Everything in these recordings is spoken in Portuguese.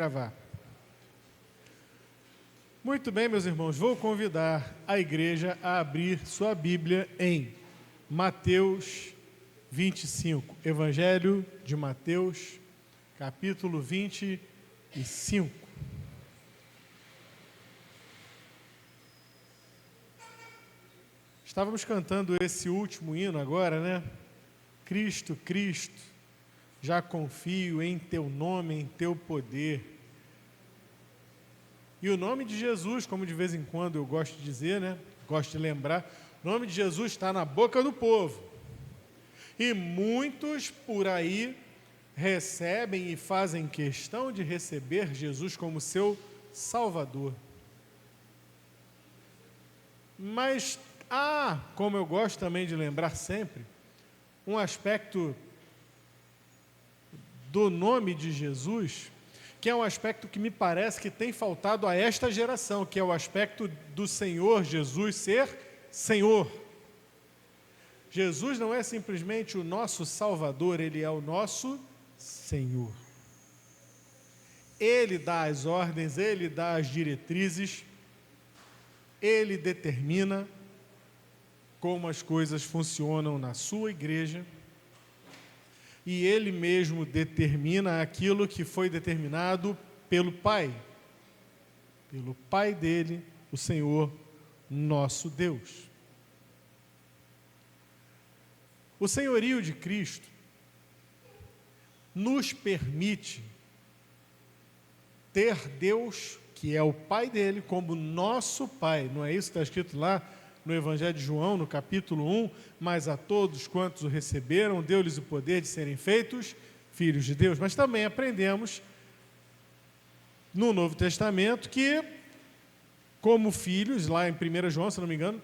Gravar. Muito bem, meus irmãos, vou convidar a igreja a abrir sua Bíblia em Mateus 25, Evangelho de Mateus, capítulo 25. Estávamos cantando esse último hino agora, né? Cristo, Cristo, já confio em teu nome, em teu poder. E o nome de Jesus, como de vez em quando eu gosto de dizer, né? Gosto de lembrar, o nome de Jesus está na boca do povo. E muitos por aí recebem e fazem questão de receber Jesus como seu Salvador. Mas há, como eu gosto também de lembrar sempre, um aspecto do nome de Jesus, que é um aspecto que me parece que tem faltado a esta geração, que é o aspecto do Senhor Jesus ser Senhor. Jesus não é simplesmente o nosso Salvador, Ele é o nosso Senhor. Ele dá as ordens, Ele dá as diretrizes, Ele determina como as coisas funcionam na sua igreja, e Ele mesmo determina aquilo que foi determinado pelo Pai dele, o Senhor nosso Deus. O senhorio de Cristo nos permite ter Deus, que é o Pai dele, como nosso Pai. Não é isso que está escrito lá no Evangelho de João, no capítulo 1, mas a todos quantos o receberam, deu-lhes o poder de serem feitos filhos de Deus. Mas também aprendemos no Novo Testamento que, como filhos, lá em 1 João, se não me engano,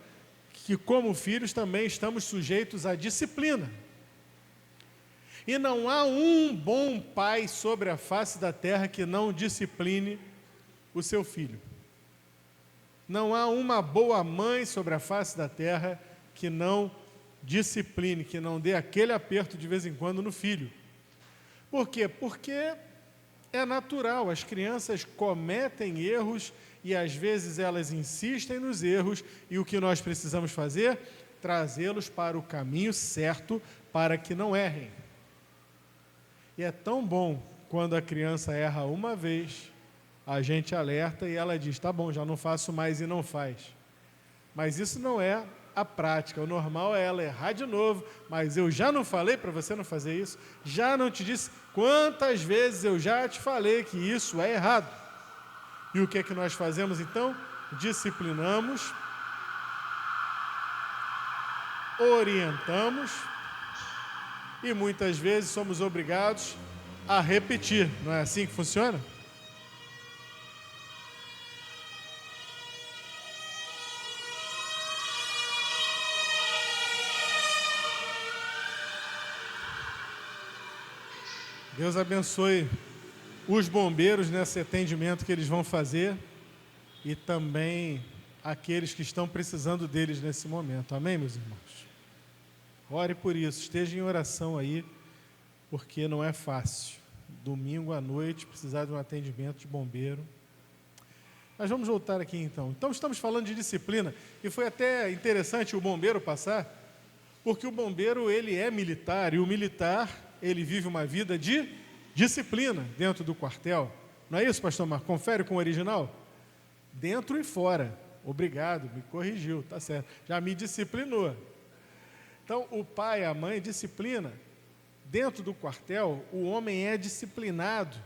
que como filhos também estamos sujeitos à disciplina. E não há um bom pai sobre a face da terra que não discipline o seu filho. Não há uma boa mãe sobre a face da terra que não discipline, que não dê aquele aperto de vez em quando no filho. Por quê? Porque é natural, as crianças cometem erros e às vezes elas insistem nos erros, e o que nós precisamos fazer? Trazê-los para o caminho certo para que não errem. E é tão bom quando a criança erra uma vez, a gente alerta e ela diz, tá bom, já não faço mais, e não faz. Mas isso não é a prática. O normal é ela errar de novo, mas eu já não falei para você não fazer isso? Já não te disse quantas vezes eu já te falei que isso é errado? E o que é que nós fazemos então? Disciplinamos, orientamos e muitas vezes somos obrigados a repetir. Não é assim que funciona? Deus abençoe os bombeiros nesse atendimento que eles vão fazer e também aqueles que estão precisando deles nesse momento. Amém, meus irmãos? Ore por isso, esteja em oração aí, porque não é fácil. Domingo à noite, precisar de um atendimento de bombeiro. Mas vamos voltar aqui então. Então estamos falando de disciplina, e foi até interessante o bombeiro passar, porque o bombeiro ele é militar, e o militar ele vive uma vida de disciplina dentro do quartel. Não é isso, pastor Marcos? Confere com o original? Dentro e fora. Obrigado, me corrigiu, tá certo. Já me disciplinou. Então, o pai, a mãe disciplina. Dentro do quartel, o homem é disciplinado.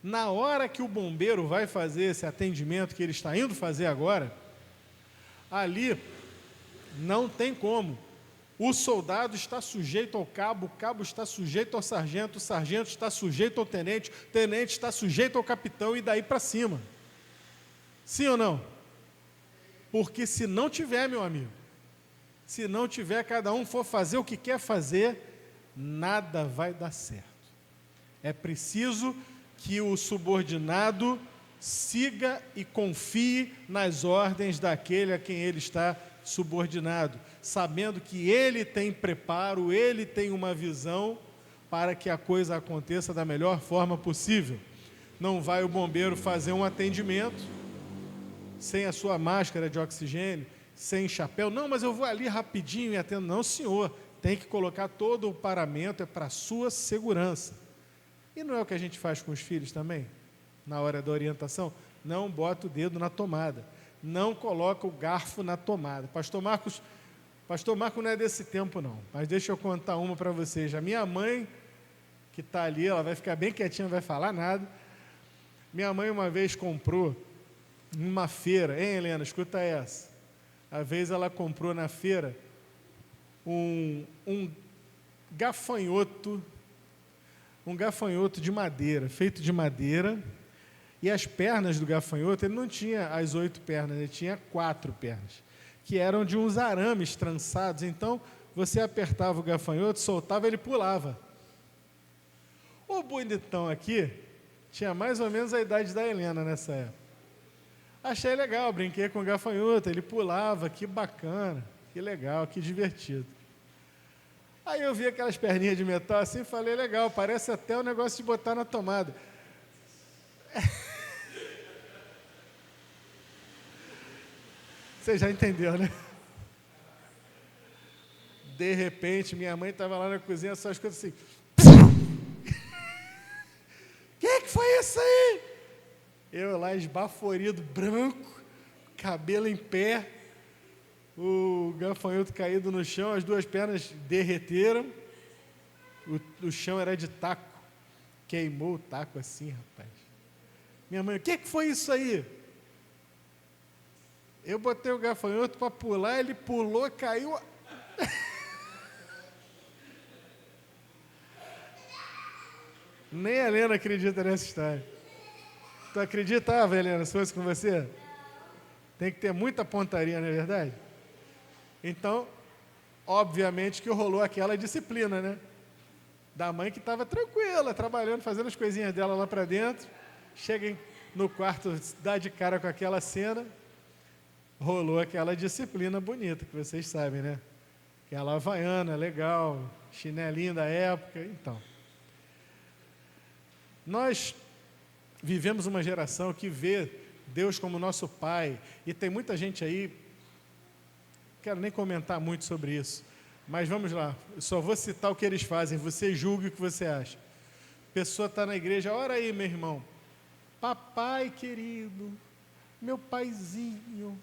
Na hora que o bombeiro vai fazer esse atendimento que ele está indo fazer agora, ali não tem como. O soldado está sujeito ao cabo, o cabo está sujeito ao sargento, o sargento está sujeito ao tenente, o tenente está sujeito ao capitão e daí para cima. Sim ou não? Porque se não tiver, meu amigo, se não tiver, cada um for fazer o que quer fazer, nada vai dar certo. É preciso que o subordinado siga e confie nas ordens daquele a quem ele está subordinado, sabendo que ele tem preparo, ele tem uma visão para que a coisa aconteça da melhor forma possível. não vai o bombeiro fazer um atendimento sem a sua máscara de oxigênio, sem chapéu. Não, mas eu vou ali rapidinho e atendo. Não, senhor, tem que colocar todo o paramento, é para a sua segurança. E não é o que a gente faz com os filhos também? Na hora da orientação? Não bota o dedo na tomada. Não coloca o garfo na tomada. Pastor Marcos não é desse tempo, não. Mas deixa eu contar uma para vocês. A minha mãe, que está ali, ela vai ficar bem quietinha, não vai falar nada. Minha mãe uma vez comprou numa feira, hein, Helena, escuta essa. Uma vez ela comprou na feira um gafanhoto de madeira, feito de madeira, e as pernas do gafanhoto, ele não tinha as 8 pernas, ele tinha 4 pernas, que eram de uns arames trançados. Então, você apertava o gafanhoto, soltava, ele pulava. O bonitão aqui tinha mais ou menos a idade da Helena nessa época. Achei legal, brinquei com o gafanhoto, ele pulava, que bacana, que legal, que divertido. Aí eu vi aquelas perninhas de metal assim e falei, legal, parece até um negócio de botar na tomada. Você já entendeu, né? De repente, minha mãe estava lá na cozinha, só escuta assim. Que foi isso aí? Eu lá esbaforido, branco, cabelo em pé, o gafanhoto caído no chão, as 2 pernas derreteram, o chão era de taco, queimou o taco assim, rapaz. Minha mãe, o que foi isso aí? Eu botei o gafanhoto para pular, ele pulou, caiu. Nem a Helena acredita nessa história. Tu acreditava, Helena, se fosse com você? Tem que ter muita pontaria, não é verdade? Então, obviamente que rolou aquela disciplina, né? Da mãe que estava tranquila, trabalhando, fazendo as coisinhas dela lá para dentro. Chega no quarto, dá de cara com aquela cena. Rolou aquela disciplina bonita, que vocês sabem, né? Aquela havaiana, legal, chinelinho da época, então. Nós vivemos uma geração que vê Deus como nosso Pai, e tem muita gente aí, não quero nem comentar muito sobre isso, mas vamos lá, eu só vou citar o que eles fazem, você julgue o que você acha. A pessoa está na igreja, ora aí, meu irmão, papai querido, meu paizinho,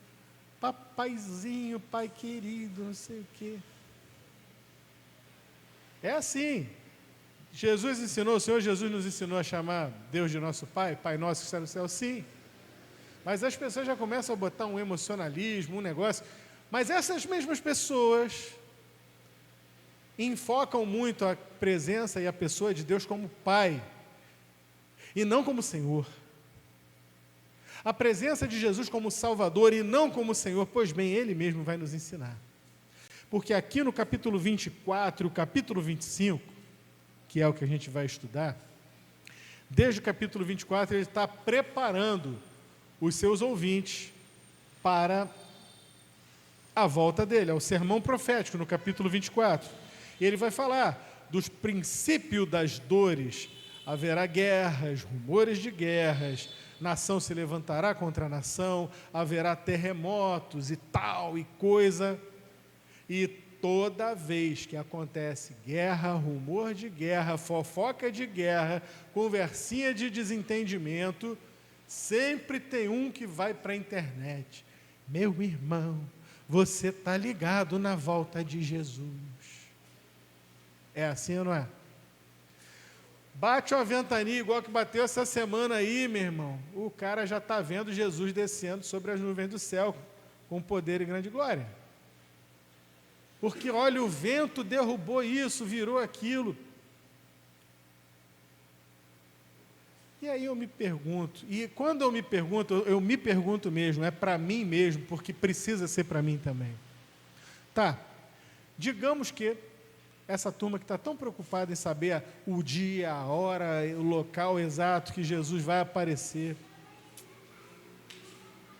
papaizinho, pai querido, não sei o quê. É assim. Jesus ensinou, o Senhor Jesus nos ensinou a chamar Deus de nosso Pai, Pai nosso que está no céu, sim. Mas as pessoas já começam a botar um emocionalismo, um negócio. Mas essas mesmas pessoas enfocam muito a presença e a pessoa de Deus como Pai, e não como Senhor. A presença de Jesus como Salvador e não como Senhor, pois bem, Ele mesmo vai nos ensinar. Porque aqui no capítulo 24, o capítulo 25, que é o que a gente vai estudar, desde o capítulo 24, ele está preparando os seus ouvintes para a volta dele, ao sermão profético, no capítulo 24. E ele vai falar dos princípios das dores. Haverá guerras, rumores de guerras, nação se levantará contra a nação, haverá terremotos e tal, e coisa. E toda vez que acontece guerra, rumor de guerra, fofoca de guerra, conversinha de desentendimento, sempre tem um que vai para a internet. Meu irmão, você está ligado na volta de Jesus. É assim ou não é? Bate uma ventania igual que bateu essa semana aí, meu irmão. O cara já está vendo Jesus descendo sobre as nuvens do céu, com poder e grande glória. Porque, olha, o vento derrubou isso, virou aquilo. E aí eu me pergunto, e quando eu me pergunto mesmo, é para mim mesmo, porque precisa ser para mim também. Tá, digamos que essa turma que está tão preocupada em saber o dia, a hora, o local exato que Jesus vai aparecer,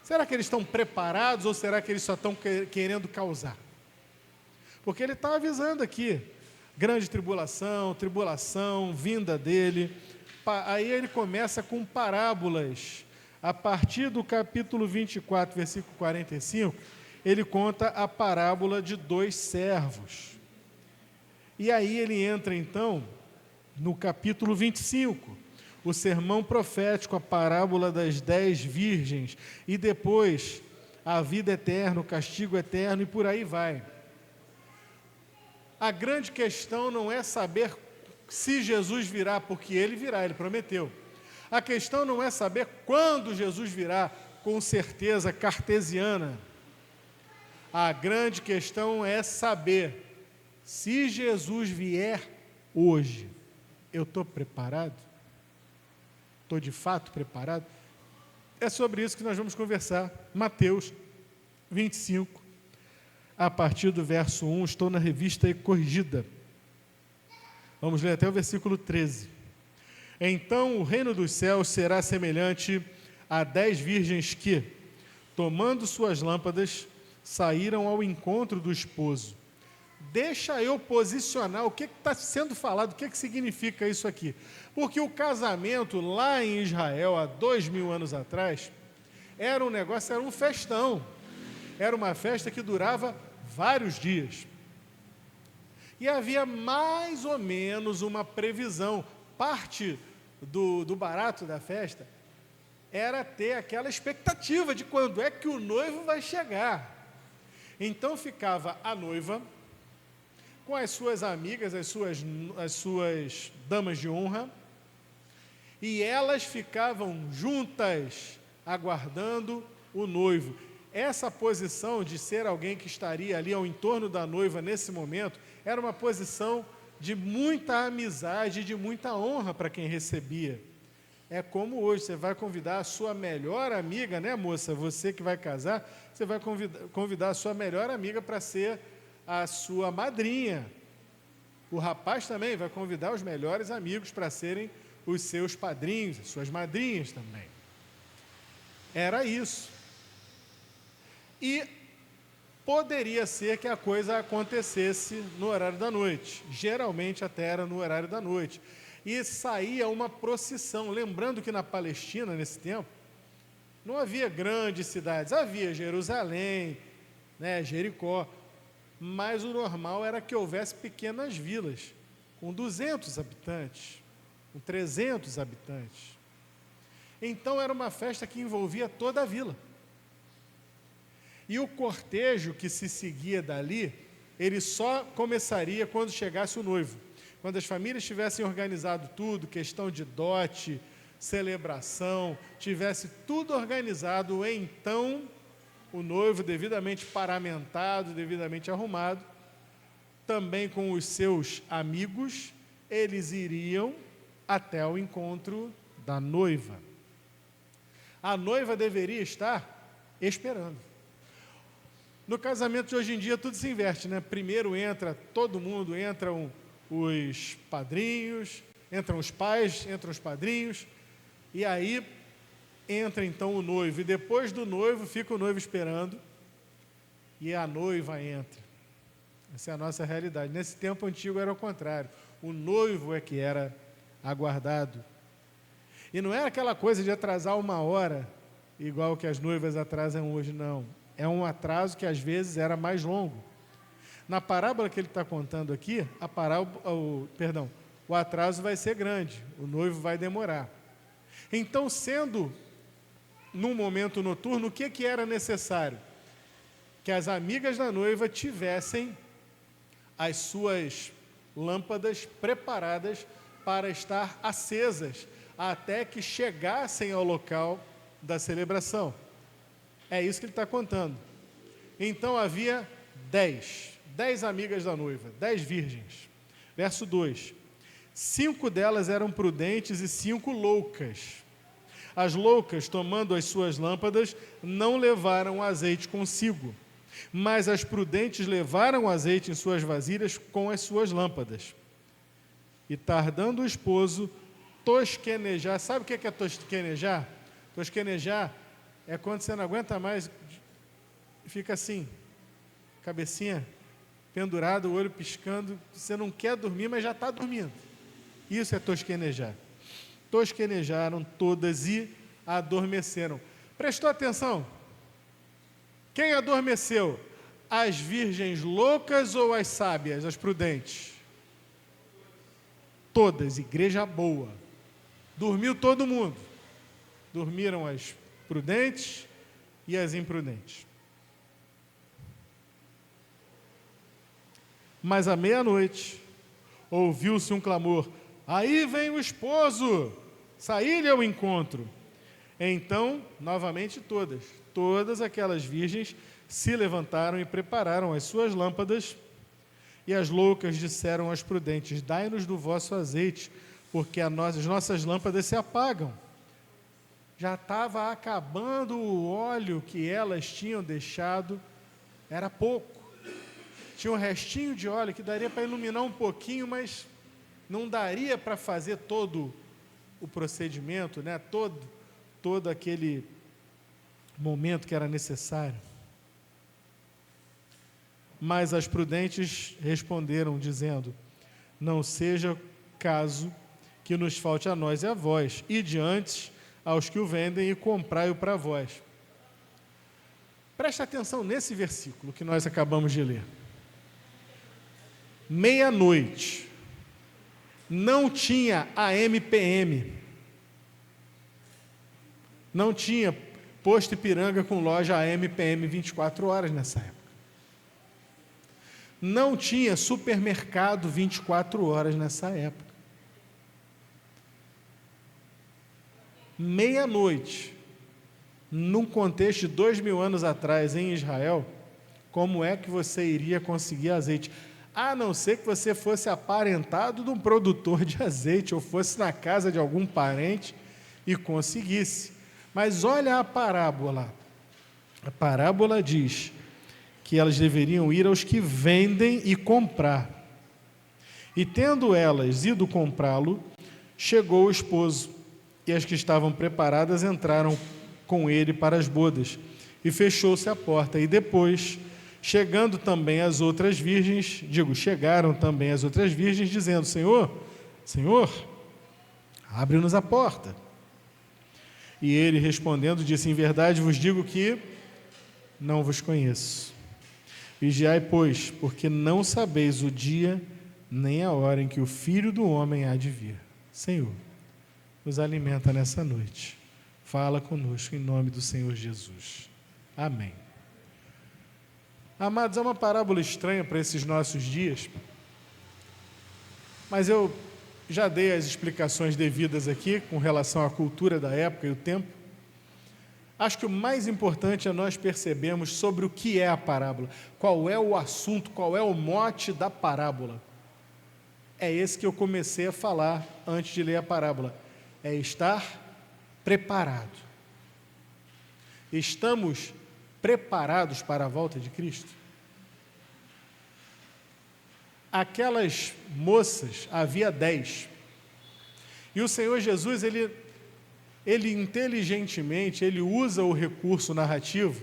será que eles estão preparados ou será que eles só estão querendo causar? Porque ele está avisando aqui, grande tribulação, vinda dele, Aí ele começa com parábolas. A partir do capítulo 24, versículo 45, ele conta a parábola de 2 servos. E aí ele entra, então, no capítulo 25, o sermão profético, a parábola das 10 virgens, e depois a vida eterna, o castigo eterno, e por aí vai. A grande questão não é saber se Jesus virá, porque ele virá, ele prometeu. A questão não é saber quando Jesus virá, com certeza cartesiana. A grande questão é saber se Jesus vier hoje, eu estou preparado? Estou de fato preparado? É sobre isso que nós vamos conversar. Mateus 25, a partir do verso 1, estou na revista corrigida. Vamos ler até o versículo 13. Então o reino dos céus será semelhante a 10 virgens que, tomando suas lâmpadas, saíram ao encontro do esposo. Deixa eu posicionar o que está sendo falado, o que significa isso aqui. Porque o casamento lá em Israel, há 2000 anos atrás, era um negócio, era um festão. Era uma festa que durava vários dias. E havia mais ou menos uma previsão. Parte do barato da festa era ter aquela expectativa de quando é que o noivo vai chegar. Então ficava a noiva com as suas amigas, as suas damas de honra, e elas ficavam juntas aguardando o noivo. Essa posição de ser alguém que estaria ali ao entorno da noiva nesse momento, era uma posição de muita amizade, de muita honra para quem recebia. É como hoje, você vai convidar a sua melhor amiga, né, moça? Você que vai casar, você vai convidar a sua melhor amiga para ser a sua madrinha. O rapaz também vai convidar os melhores amigos para serem os seus padrinhos, as suas madrinhas também. Era isso. E poderia ser que a coisa acontecesse no horário da noite. Geralmente até era no horário da noite. E saía uma procissão. Lembrando que na Palestina, nesse tempo, não havia grandes cidades. Havia Jerusalém, né, Jericó. Mas o normal era que houvesse pequenas vilas, com 200 habitantes, com 300 habitantes. Então era uma festa que envolvia toda a vila. E o cortejo que se seguia dali, ele só começaria quando chegasse o noivo. Quando as famílias tivessem organizado tudo, questão de dote, celebração, tivesse tudo organizado, então o noivo devidamente paramentado, devidamente arrumado, também com os seus amigos, eles iriam até o encontro da noiva. A noiva deveria estar esperando. No casamento de hoje em dia tudo se inverte, né? Primeiro entra todo mundo, entram os padrinhos, entram os pais, entram os padrinhos, e aí entra então o noivo, e depois do noivo fica o noivo esperando, e a noiva entra. Essa é a nossa realidade. Nesse tempo antigo era o contrário, o noivo é que era aguardado. E não era aquela coisa de atrasar 1 hora, igual que as noivas atrasam hoje, não. É um atraso que às vezes era mais longo. Na parábola que ele está contando aqui, o atraso vai ser grande, o noivo vai demorar. Então, sendo num momento noturno, o que era necessário? Que as amigas da noiva tivessem as suas lâmpadas preparadas para estar acesas, até que chegassem ao local da celebração. É isso que ele está contando. Então havia 10 amigas da noiva, 10 virgens. Verso 2: 5 delas eram prudentes e 5 loucas. As loucas, tomando as suas lâmpadas, não levaram azeite consigo, mas as prudentes levaram azeite em suas vasilhas com as suas lâmpadas. E tardando o esposo, tosquenejar. Sabe o que é tosquenejar? Tosquenejar é quando você não aguenta mais, fica assim, cabecinha pendurada, o olho piscando, você não quer dormir, mas já está dormindo. Isso é tosquenejar. tosquenejaram todas e adormeceram. Prestou atenção? Quem adormeceu? As virgens loucas ou as sábias, as prudentes? Todas, igreja boa. Dormiu todo mundo. Dormiram as prudentes e as imprudentes. Mas à meia-noite, ouviu-se um clamor: aí vem o esposo, saí-lhe ao encontro. Então, novamente todas aquelas virgens se levantaram e prepararam as suas lâmpadas, e as loucas disseram às prudentes: dai-nos do vosso azeite, porque as nossas lâmpadas se apagam. Já estava acabando o óleo que elas tinham deixado, era pouco. Tinha um restinho de óleo que daria para iluminar um pouquinho, mas não daria para fazer todo o procedimento, né? todo aquele momento que era necessário. Mas as prudentes responderam, dizendo: não seja caso que nos falte a nós e a vós, ide antes aos que o vendem e comprai-o para vós. Preste atenção nesse versículo que nós acabamos de ler. Meia-noite, não tinha AM/PM, não tinha posto Ipiranga com loja AM/PM 24 horas nessa época. Não tinha supermercado 24 horas nessa época. Meia-noite, num contexto de 2000 anos atrás em Israel, como é que você iria conseguir azeite? A não ser que você fosse aparentado de um produtor de azeite ou fosse na casa de algum parente e conseguisse. Mas olha a parábola. A parábola diz que elas deveriam ir aos que vendem e comprar. E tendo elas ido comprá-lo, chegou o esposo, e as que estavam preparadas entraram com ele para as bodas, e fechou-se a porta. E depois, chegaram também as outras virgens, dizendo: Senhor, abre-nos a porta. E ele respondendo disse: em verdade vos digo que não vos conheço. Vigiai, pois, porque não sabeis o dia nem a hora em que o Filho do Homem há de vir. Senhor, nos alimenta nessa noite. Fala conosco em nome do Senhor Jesus. Amém. Amados, é uma parábola estranha para esses nossos dias, mas eu já dei as explicações devidas aqui com relação à cultura da época e o tempo. Acho que o mais importante é nós percebermos sobre o que é a parábola, qual é o assunto, qual é o mote da parábola. É esse que eu comecei a falar antes de ler a parábola, é estar preparado. Estamos preparados para a volta de Cristo? Aquelas moças, havia 10, e o Senhor Jesus, ele inteligentemente, ele usa o recurso narrativo,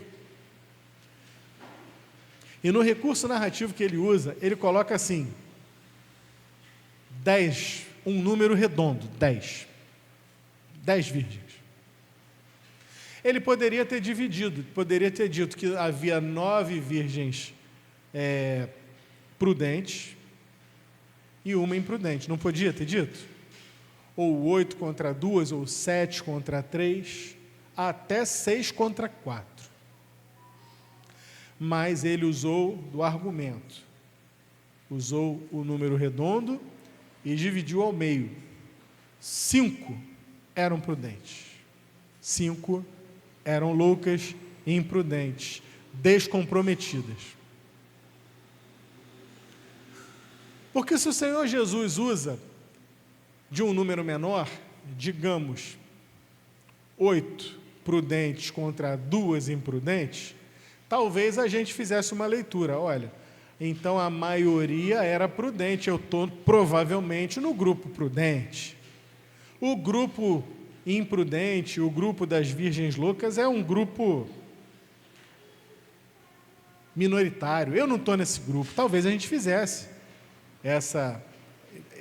e no recurso narrativo que ele usa, ele coloca assim, 10, um número redondo, 10 virgens. Ele poderia ter dividido, poderia ter dito que havia 9 virgens prudentes e uma imprudente, não podia ter dito? Ou 8 contra 2, ou 7 contra 3, até 6 contra 4. Mas ele usou do argumento, usou o número redondo e dividiu ao meio. 5 eram prudentes, 5 eram loucas e imprudentes, descomprometidas. Porque se o Senhor Jesus usa de um número menor, digamos, 8 prudentes contra 2 imprudentes, talvez a gente fizesse uma leitura, olha, então a maioria era prudente, eu estou provavelmente no grupo prudente. O grupo imprudente, o grupo das virgens loucas é um grupo minoritário, eu não estou nesse grupo, talvez a gente fizesse essa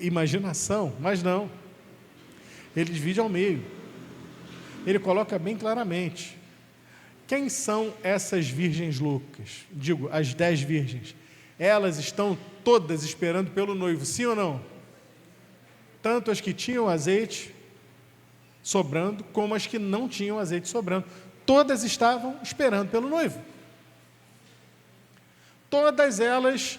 imaginação, mas não. Ele divide ao meio. Ele coloca bem claramente. Quem são essas virgens loucas? Digo, as 10 virgens. Elas estão todas esperando pelo noivo, sim ou não? Tanto as que tinham azeite sobrando, como as que não tinham azeite sobrando. Todas estavam esperando pelo noivo. Todas elas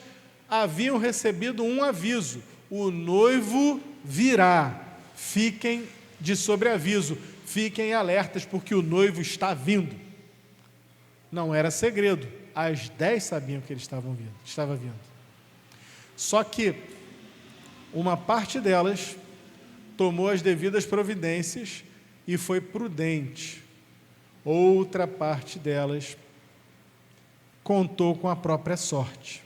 haviam recebido um aviso: o noivo virá. Fiquem de sobreaviso, fiquem alertas, porque o noivo está vindo. Não era segredo, as 10 sabiam que ele estava vindo. Só que uma parte delas tomou as devidas providências e foi prudente. Outra parte delas contou com a própria sorte.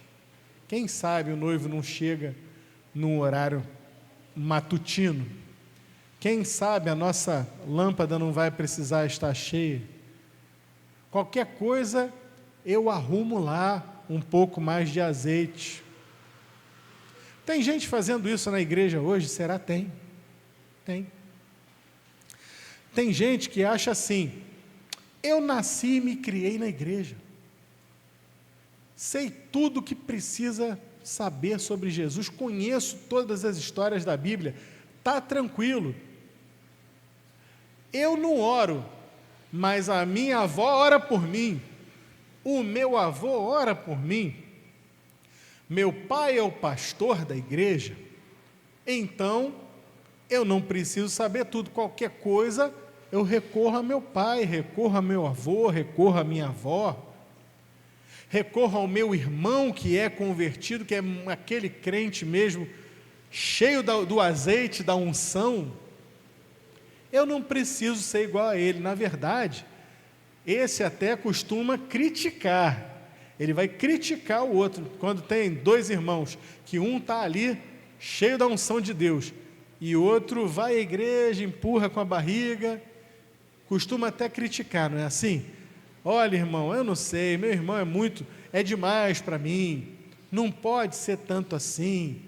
Quem sabe o noivo não chega num horário matutino? Quem sabe a nossa lâmpada não vai precisar estar cheia? Qualquer coisa, eu arrumo lá um pouco mais de azeite. Tem gente fazendo isso na igreja hoje? Será? Tem. Tem gente que acha assim: eu nasci e me criei na igreja. Sei tudo o que precisa saber sobre Jesus, conheço todas as histórias da Bíblia, está tranquilo. Eu não oro, mas a minha avó ora por mim, o meu avô ora por mim, meu pai é o pastor da igreja, então eu não preciso saber tudo. Qualquer coisa eu recorro a meu pai, recorro a meu avô, recorro a minha avó, recorro ao meu irmão que é convertido, que é aquele crente mesmo, cheio do azeite, da unção. Eu não preciso ser igual a ele. Na verdade, esse até costuma criticar. Ele vai criticar o outro. Quando tem 2 irmãos, que um está ali, cheio da unção de Deus, e o outro vai à igreja, empurra com a barriga, costuma até criticar, não é assim? Olha, irmão, eu não sei, meu irmão é demais para mim, não pode ser tanto assim.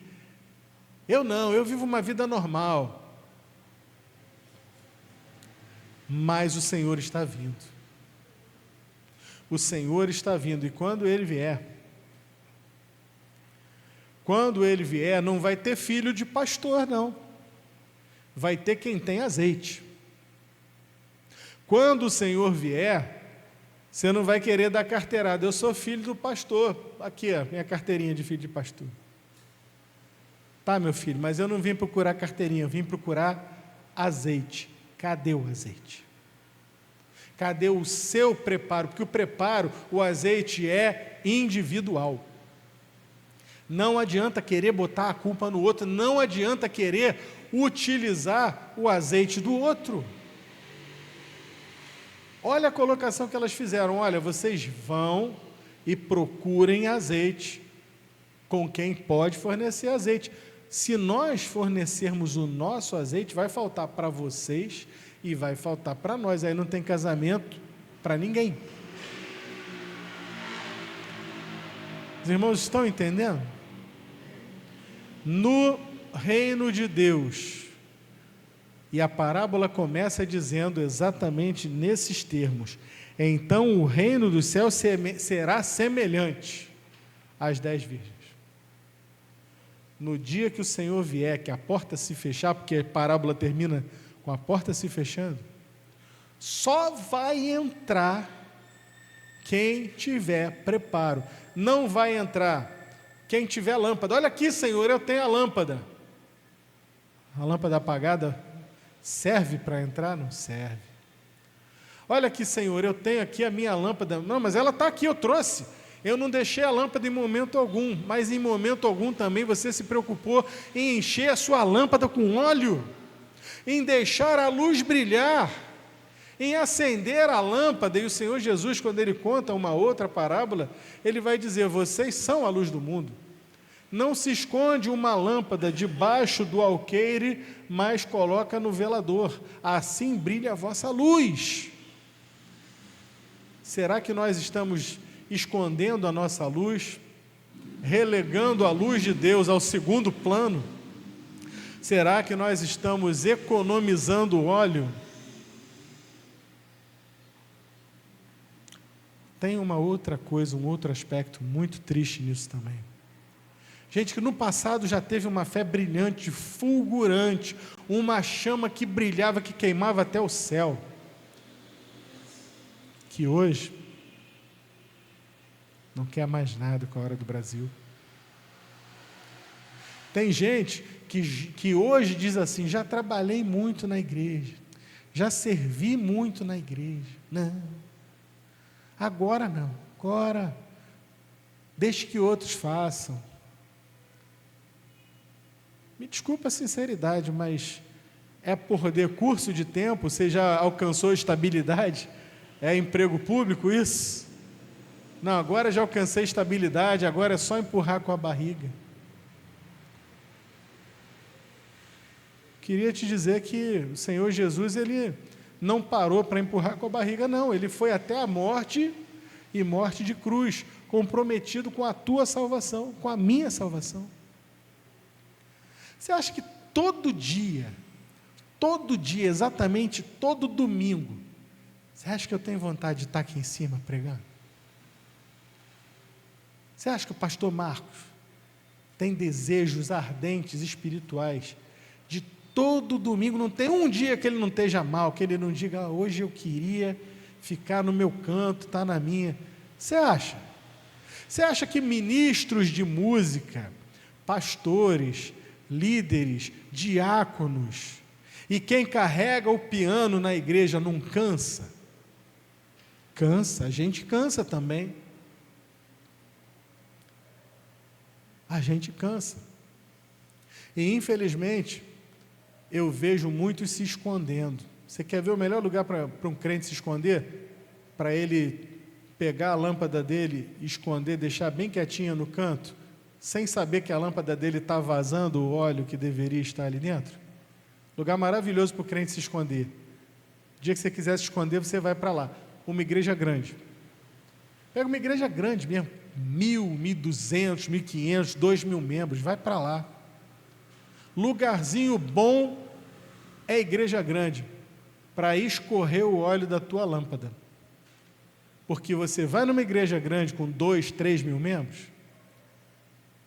Eu vivo uma vida normal. Mas o Senhor está vindo. O Senhor está vindo, e quando Ele vier, não vai ter filho de pastor, não. Vai ter quem tem azeite. Quando o Senhor vier, você não vai querer dar carteirada. Eu sou filho do pastor. Aqui, ó, minha carteirinha de filho de pastor. Tá, meu filho, mas eu não vim procurar carteirinha, eu vim procurar azeite. Cadê o azeite? Cadê o seu preparo? Porque o preparo, o azeite é individual. Não adianta querer botar a culpa no outro, não adianta querer utilizar o azeite do outro. Olha a colocação que elas fizeram: olha, vocês vão e procurem azeite com quem pode fornecer azeite. Se nós fornecermos o nosso azeite, vai faltar para vocês e vai faltar para nós. Aí não tem casamento para ninguém. Os irmãos estão entendendo? No reino de Deus, e a parábola começa dizendo exatamente nesses termos: então o reino dos céus será semelhante às 10 virgens. No dia que o Senhor vier, que a porta se fechar, porque a parábola termina com a porta se fechando, só vai entrar quem tiver preparo. Não vai entrar quem tiver lâmpada. Olha aqui, Senhor, eu tenho a lâmpada. A lâmpada apagada serve para entrar? Não serve. Olha aqui, Senhor, eu tenho aqui a minha lâmpada. Não, mas ela está aqui, eu trouxe. Eu não deixei a lâmpada em momento algum, mas em momento algum também você se preocupou em encher a sua lâmpada com óleo, em deixar a luz brilhar, em acender a lâmpada. E o Senhor Jesus, quando Ele conta uma outra parábola, Ele vai dizer: vocês são a luz do mundo. Não se esconde uma lâmpada debaixo do alqueire, mas coloca no velador, assim brilha a vossa luz. Será que nós estamos escondendo a nossa luz, relegando a luz de Deus ao segundo plano? Será que nós estamos economizando óleo? Tem uma outra coisa, um outro aspecto muito triste nisso também. Gente que no passado já teve uma fé brilhante, fulgurante, uma chama que brilhava, que queimava até o céu, que hoje não quer mais nada com a hora do Brasil. Tem gente que hoje diz assim: já trabalhei muito na igreja, já servi muito na igreja. Não, agora não, agora deixe que outros façam. Me desculpa a sinceridade, mas é por decurso de tempo? Você já alcançou estabilidade? É emprego público isso? Não, agora já alcancei estabilidade, agora é só empurrar com a barriga. Queria te dizer que o Senhor Jesus, Ele não parou para empurrar com a barriga, não. Ele foi até a morte, e morte de cruz, comprometido com a tua salvação, com a minha salvação. Você acha que todo dia, exatamente todo domingo, você acha que eu tenho vontade de estar aqui em cima pregando? Você acha que o pastor Marcos tem desejos ardentes, espirituais, de todo domingo, não tem um dia que ele não esteja mal, que ele não diga: hoje eu queria ficar no meu canto, estar na minha? Você acha? Você acha que ministros de música, pastores, líderes, diáconos, e quem carrega o piano na igreja não cansa? Cansa, a gente cansa também. A gente cansa. E infelizmente, eu vejo muitos se escondendo. Você quer ver o melhor lugar para um crente se esconder? Para ele pegar a lâmpada dele, esconder, deixar bem quietinha no canto, sem saber que a lâmpada dele está vazando o óleo que deveria estar ali dentro? Lugar maravilhoso para o crente se esconder. O dia que você quiser se esconder, você vai para lá. Uma igreja grande. Pega uma igreja grande mesmo, 1.000, 1.200, 1.500, 2.000 membros, vai para lá. Lugarzinho bom é igreja grande, para escorrer o óleo da tua lâmpada. Porque você vai numa igreja grande com 2, 3 mil membros,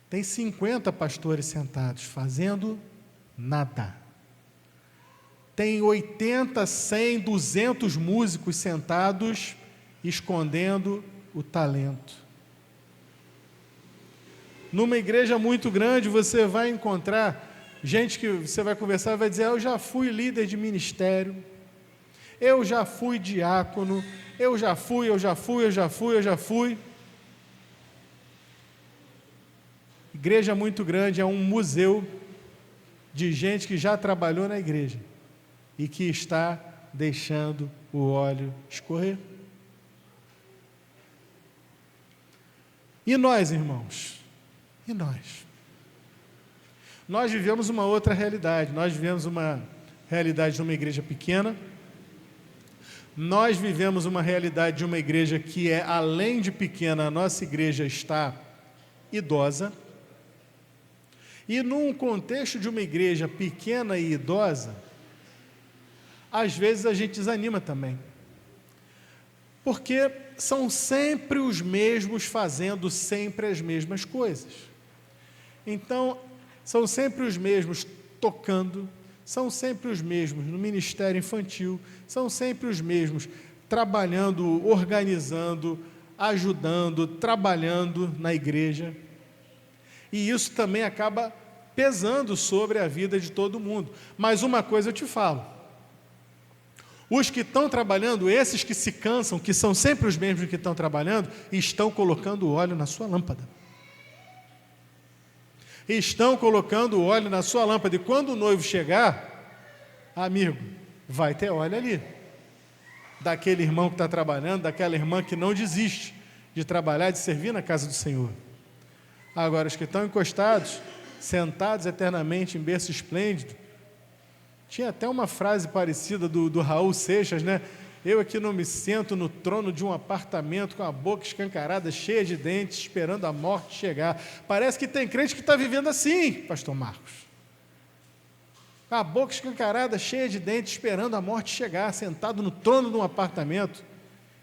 tem 50 pastores sentados, fazendo nada. Tem 80, 100, 200 músicos sentados, escondendo o talento. Numa igreja muito grande, você vai encontrar gente que você vai conversar e vai dizer: eu já fui líder de ministério, eu já fui diácono, eu já fui. Igreja muito grande é um museu de gente que já trabalhou na igreja e que está deixando o óleo escorrer. E nós, irmãos? E nós? Nós vivemos uma outra realidade. Nós vivemos uma realidade de uma igreja pequena. Nós vivemos uma realidade de uma igreja que é, além de pequena, a nossa igreja está idosa. E num contexto de uma igreja pequena e idosa, às vezes a gente desanima também. Porque são sempre os mesmos fazendo sempre as mesmas coisas. Então, são sempre os mesmos tocando, são sempre os mesmos no ministério infantil, são sempre os mesmos trabalhando, organizando, ajudando, trabalhando na igreja. E isso também acaba pesando sobre a vida de todo mundo. Mas uma coisa eu te falo: os que estão trabalhando, esses que se cansam, que são sempre os mesmos que estão trabalhando, estão colocando óleo na sua lâmpada. Estão colocando óleo na sua lâmpada. E quando o noivo chegar, amigo, vai ter óleo ali. Daquele irmão que está trabalhando, daquela irmã que não desiste de trabalhar, de servir na casa do Senhor. Agora, os que estão encostados, sentados eternamente em berço esplêndido, tinha até uma frase parecida do Raul Seixas, né? Eu aqui não me sento no trono de um apartamento com a boca escancarada, cheia de dentes, esperando a morte chegar. Parece que tem crente que está vivendo assim, pastor Marcos. com a boca escancarada, cheia de dentes, esperando a morte chegar, sentado no trono de um apartamento.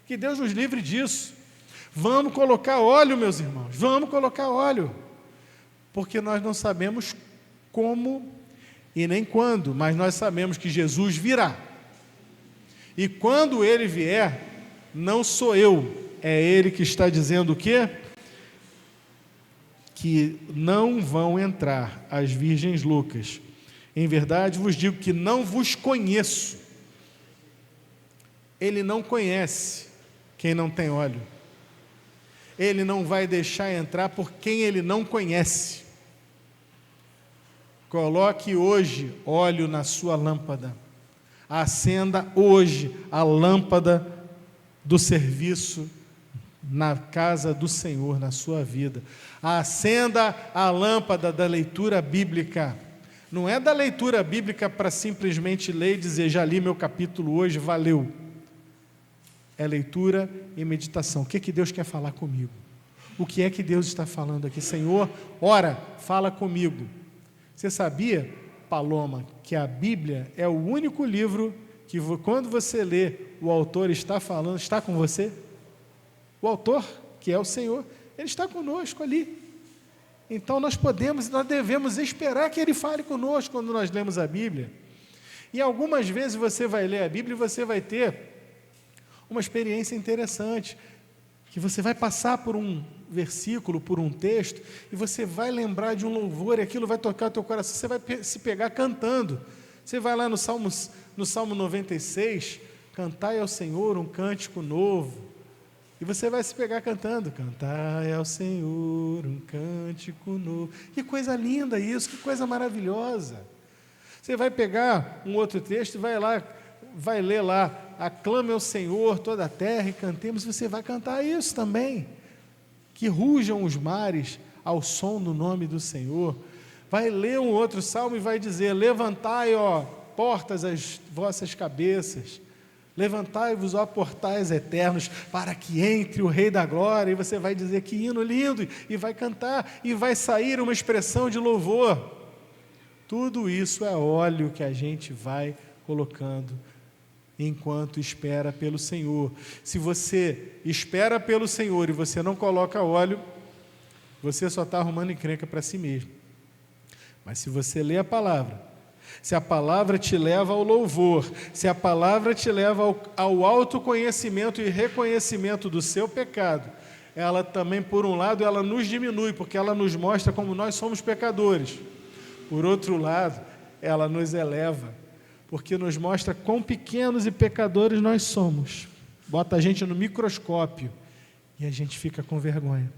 Que Deus nos livre disso. Vamos colocar óleo, meus irmãos, vamos colocar óleo, porque nós não sabemos como e nem quando, mas nós sabemos que Jesus virá. E quando Ele vier, não sou eu, é Ele que está dizendo o quê? Que não vão entrar as virgens loucas. Em verdade vos digo que não vos conheço. Ele não conhece quem não tem óleo. Ele não vai deixar entrar por quem Ele não conhece. Coloque hoje óleo na sua lâmpada. Acenda hoje a lâmpada do serviço na casa do Senhor, na sua vida. Acenda a lâmpada da leitura bíblica. Não é da leitura bíblica para simplesmente ler e dizer, já li meu capítulo hoje, valeu. É leitura e meditação. O que Deus quer falar comigo? O que é que Deus está falando aqui? Senhor, ora, fala comigo. Você sabia, Paloma, que a Bíblia é o único livro que quando você lê, o autor está falando, está com você? O autor, que é o Senhor, Ele está conosco ali. Então nós devemos esperar que Ele fale conosco quando nós lemos a Bíblia. E algumas vezes você vai ler a Bíblia e você vai ter uma experiência interessante, que você vai passar por um versículo, por um texto, e você vai lembrar de um louvor, e aquilo vai tocar o teu coração, você vai se pegar cantando. Você vai lá no Salmo 96, cantai ao Senhor um cântico novo, e você vai se pegar cantando, cantai ao Senhor um cântico novo. Que coisa linda isso, que coisa maravilhosa. Você vai pegar um outro texto e vai ler lá, aclame ao Senhor toda a terra e cantemos, você vai cantar isso também. Que rujam os mares ao som do nome do Senhor. Vai ler um outro salmo e vai dizer, levantai, ó, portas as vossas cabeças, levantai-vos, ó portais eternos, para que entre o Rei da Glória, e você vai dizer que hino lindo, e vai cantar, e vai sair uma expressão de louvor. Tudo isso é óleo que a gente vai colocando enquanto espera pelo Senhor. Se você espera pelo Senhor e você não coloca óleo, você só está arrumando encrenca para si mesmo. Mas se você lê a palavra, se a palavra te leva ao louvor, se a palavra te leva ao autoconhecimento e reconhecimento do seu pecado, ela também, por um lado, ela nos diminui, porque ela nos mostra como nós somos pecadores. Por outro lado, ela nos eleva, porque nos mostra quão pequenos e pecadores nós somos. Bota a gente no microscópio e a gente fica com vergonha.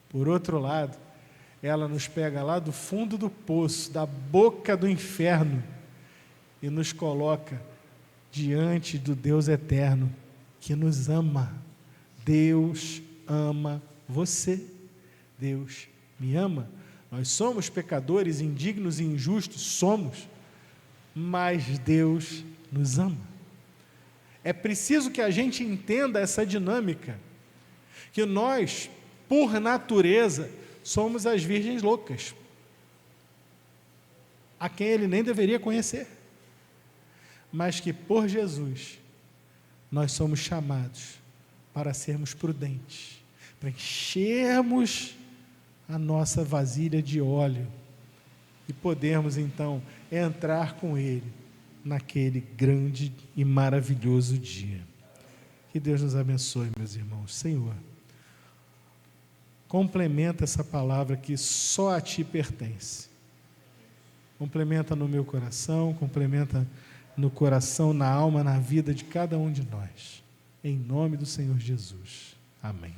Por outro lado, ela nos pega lá do fundo do poço, da boca do inferno, e nos coloca diante do Deus eterno, que nos ama. Deus ama você. Deus me ama. Nós somos pecadores, indignos e injustos, somos, mas Deus nos ama. É preciso que a gente entenda essa dinâmica, que nós, por natureza, somos as virgens loucas, a quem Ele nem deveria conhecer, mas que por Jesus, nós somos chamados para sermos prudentes, para enchermos a nossa vasilha de óleo e podermos então entrar com Ele naquele grande e maravilhoso dia. Que Deus nos abençoe, meus irmãos. Senhor, complementa essa palavra que só a Ti pertence. Complementa no meu coração, complementa no coração, na alma, na vida de cada um de nós. Em nome do Senhor Jesus. Amém.